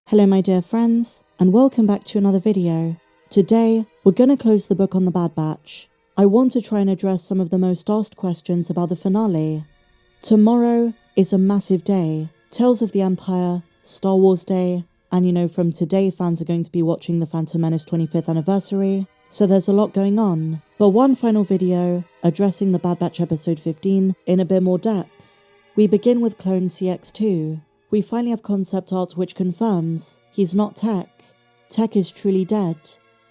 Hello my dear friends, and welcome back to another video. Today, we're gonna close the book on the Bad Batch. I want to try and address some of the most asked questions about the finale. Tomorrow is a massive day. Tales of the Empire, Star Wars Day, and from today fans are going to be watching the Phantom Menace 25th anniversary, so there's a lot going on. But one final video, addressing the Bad Batch episode 15 in a bit more depth. We begin with Clone CX2. We finally have concept art which confirms he's not Tech. Tech is truly dead.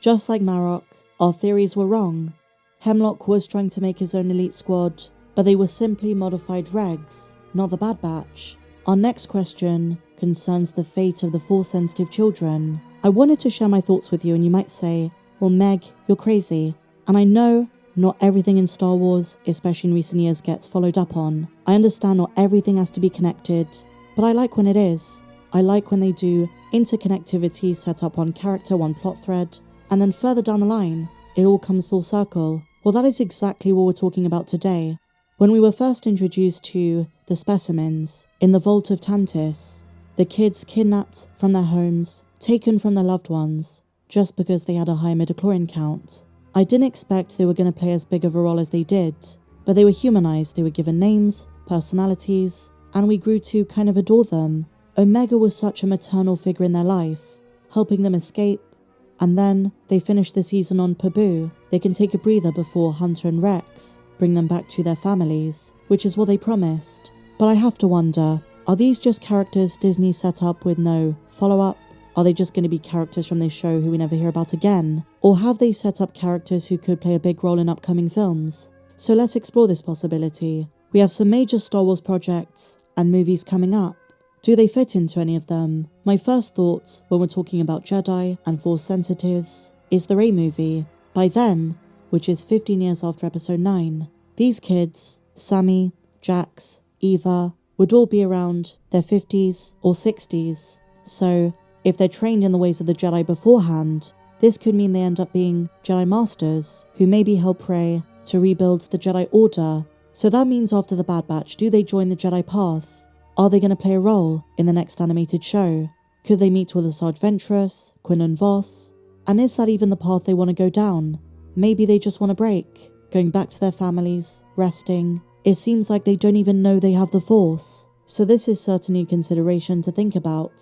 Just like Marok, our theories were wrong. Hemlock was trying to make his own elite squad, but they were simply modified regs, not the Bad Batch. Our next question concerns the fate of the Force-sensitive children. I wanted to share my thoughts with you, and you might say, well Meg, you're crazy. And I know not everything in Star Wars, especially in recent years, gets followed up on. I understand not everything has to be connected, but I like when it is. I like when they do interconnectivity set up one character, one plot thread, and then further down the line, it all comes full circle. Well, that is exactly what we're talking about today. When we were first introduced to the specimens in the vault of Tantiss, the kids kidnapped from their homes, taken from their loved ones, just because they had a high midichlorian count. I didn't expect they were going to play as big of a role as they did, but they were humanized, they were given names, personalities, and we grew to kind of adore them. Omega was such a maternal figure in their life, helping them escape, and then they finished the season on Pabu. They can take a breather before Hunter and Rex bring them back to their families, which is what they promised. But I have to wonder, are these just characters Disney set up with no follow-up? Are they just going to be characters from this show who we never hear about again? Or have they set up characters who could play a big role in upcoming films? So let's explore this possibility. We have some major Star Wars projects and movies coming up. Do they fit into any of them? My first thought when we're talking about Jedi and Force sensitives is the Rey movie. By then, which is 15 years after episode 9, these kids, Sammy, Jax, Eva, would all be around their 50s or 60s. So if they're trained in the ways of the Jedi beforehand, this could mean they end up being Jedi Masters who maybe help Rey to rebuild the Jedi Order. So that means after the Bad Batch, do they join the Jedi path? Are they going to play a role in the next animated show? Could they meet with Asajj Ventress, Quinlan Vos? And is that even the path they want to go down? Maybe they just want a break, going back to their families, resting. It seems like they don't even know they have the Force. So this is certainly a consideration to think about.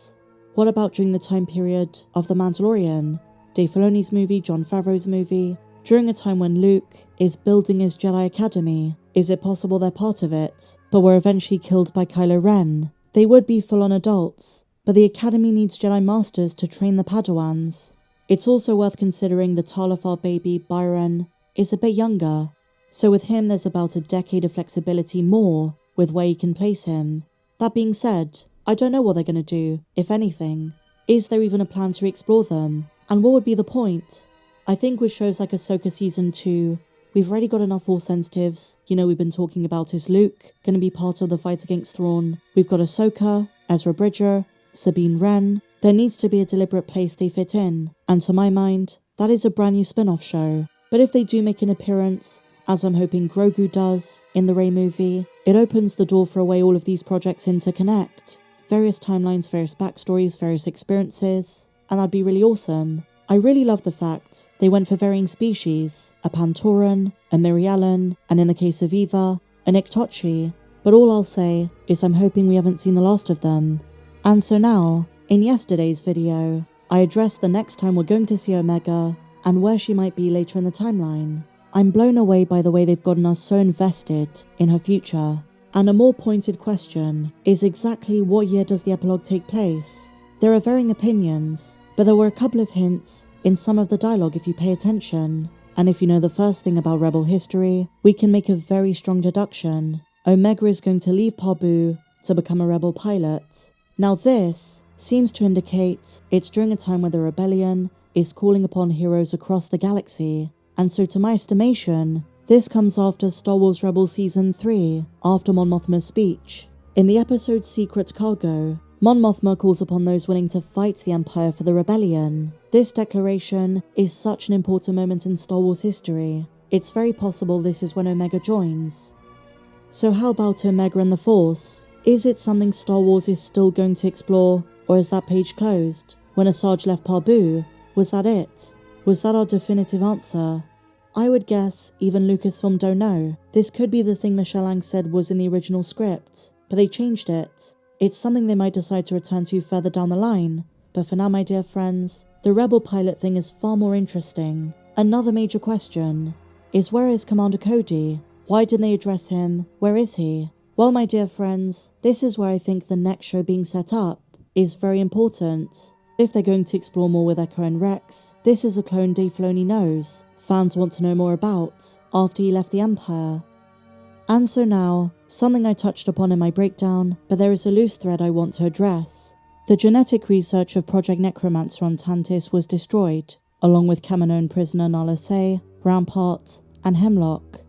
What about during the time period of The Mandalorian? Dave Filoni's movie, Jon Favreau's movie, during a time when Luke is building his Jedi Academy. Is it possible they're part of it, but were eventually killed by Kylo Ren? They would be full-on adults, but the Academy needs Jedi Masters to train the Padawans. It's also worth considering the Talafar baby, Byron, is a bit younger, so with him there's about a decade of flexibility more with where you can place him. That being said, I don't know what they're going to do, if anything. Is there even a plan to explore them? And what would be the point? I think with shows like Ahsoka Season 2, we've already got enough Force sensitives. We've been talking about is Luke going to be part of the fight against Thrawn? We've got Ahsoka, Ezra Bridger, Sabine Wren. There needs to be a deliberate place they fit in. And to my mind, that is a brand new spin-off show. But if they do make an appearance, as I'm hoping Grogu does in the Rey movie, it opens the door for a way all of these projects interconnect. Various timelines, various backstories, various experiences. And that'd be really awesome. I really love the fact they went for varying species, a Pantoran, a Mirialan, and in the case of Eva, a Niktochi, but all I'll say is I'm hoping we haven't seen the last of them. And so now, in yesterday's video, I addressed the next time we're going to see Omega and where she might be later in the timeline. I'm blown away by the way they've gotten us so invested in her future, and a more pointed question is exactly what year does the epilogue take place? There are varying opinions, but there were a couple of hints in some of the dialogue if you pay attention. And if you know the first thing about Rebel history, we can make a very strong deduction. Omega is going to leave Pabu to become a Rebel pilot. Now this seems to indicate it's during a time where the rebellion is calling upon heroes across the galaxy. And so to my estimation, this comes after Star Wars Rebels Season 3, after Mon Mothma's speech. In the episode Secret Cargo, Mon Mothma calls upon those willing to fight the Empire for the rebellion. This declaration is such an important moment in Star Wars history. It's very possible this is when Omega joins. So how about Omega and the Force? Is it something Star Wars is still going to explore Or is that page closed? When Asajj left Parbu, was that it? Was that our definitive answer? I would guess even Lucasfilm don't know. This could be the thing Michelle Ang said was in the original script, but they changed it. It's something they might decide to return to further down the line. But for now, my dear friends, the Rebel pilot thing is far more interesting. Another major question is, where is Commander Cody? Why didn't they address him? Where is he? Well, my dear friends, this is where I think the next show being set up is very important. If they're going to explore more with Echo and Rex, this is a clone Dave Filoni knows fans want to know more about after he left the Empire. And so now, something I touched upon in my breakdown, but there is a loose thread I want to address. The genetic research of Project Necromancer on Tantiss was destroyed, along with Kaminoan prisoner Nala Se, Rampart, and Hemlock.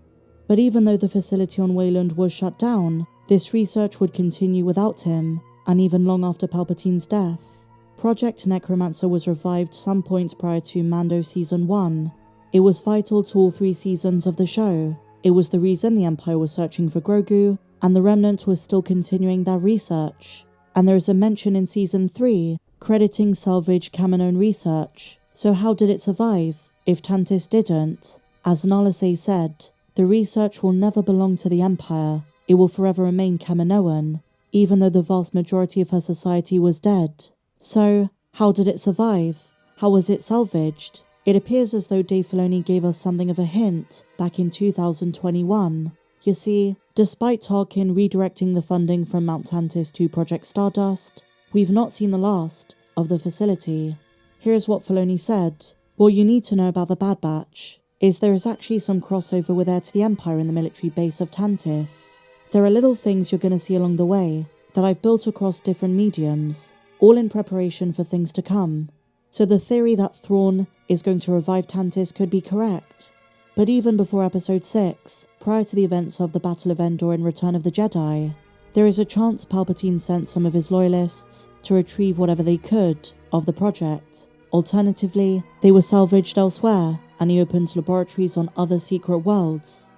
But even though the facility on Wayland was shut down, this research would continue without him, and even long after Palpatine's death. Project Necromancer was revived some points prior to Mando Season 1. It was vital to all 3 seasons of the show. It was the reason the Empire was searching for Grogu, and the Remnant was still continuing their research. And there is a mention in Season 3 crediting salvaged Kaminoan research. So how did it survive, if Tantiss didn't? As Nala Se said, the research will never belong to the Empire. It will forever remain Kaminoan, even though the vast majority of her society was dead. So, how did it survive? How was it salvaged? It appears as though Dave Filoni gave us something of a hint back in 2021. You see, despite Tarkin redirecting the funding from Mount Tantiss to Project Stardust, we've not seen the last of the facility. Here's what Filoni said. What you need to know about the Bad Batch is there is actually some crossover with Heir to the Empire in the military base of Tantiss. There are little things you're going to see along the way that I've built across different mediums, all in preparation for things to come. So the theory that Thrawn is going to revive Tantiss could be correct. But even before Episode 6, prior to the events of the Battle of Endor and Return of the Jedi, there is a chance Palpatine sent some of his loyalists to retrieve whatever they could of the project. Alternatively, they were salvaged elsewhere, and he opened laboratories on other secret worlds.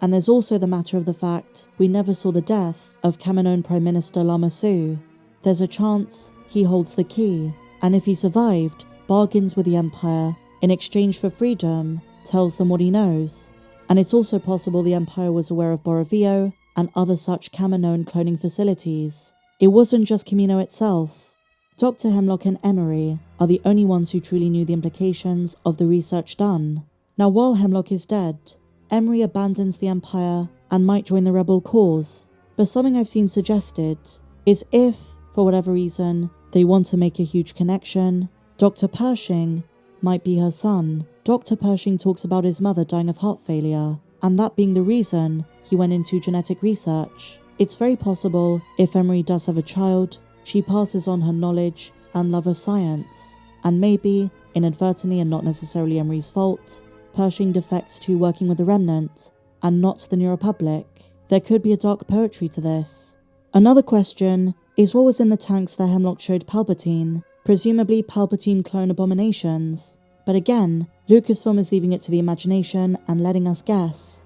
And there's also the matter of the fact we never saw the death of Kaminoan Prime Minister Lama. There's a chance he holds the key, and if he survived, bargains with the Empire in exchange for freedom, tells them what he knows. And it's also possible the Empire was aware of Borovio and other such Kaminoan cloning facilities. It wasn't just Kamino itself. Dr. Hemlock and Emerie are the only ones who truly knew the implications of the research done. Now, while Hemlock is dead, Emerie abandons the Empire and might join the rebel cause. But something I've seen suggested is if, for whatever reason, they want to make a huge connection, Dr. Pershing might be her son. Dr. Pershing talks about his mother dying of heart failure, and that being the reason he went into genetic research. It's very possible, if Emerie does have a child, she passes on her knowledge and love of science, and maybe, inadvertently and not necessarily Emerie's fault, Pershing defects to working with the Remnant, and not the New Republic. There could be a dark poetry to this. Another question is what was in the tanks that Hemlock showed Palpatine, presumably Palpatine clone abominations. But again, Lucasfilm is leaving it to the imagination and letting us guess.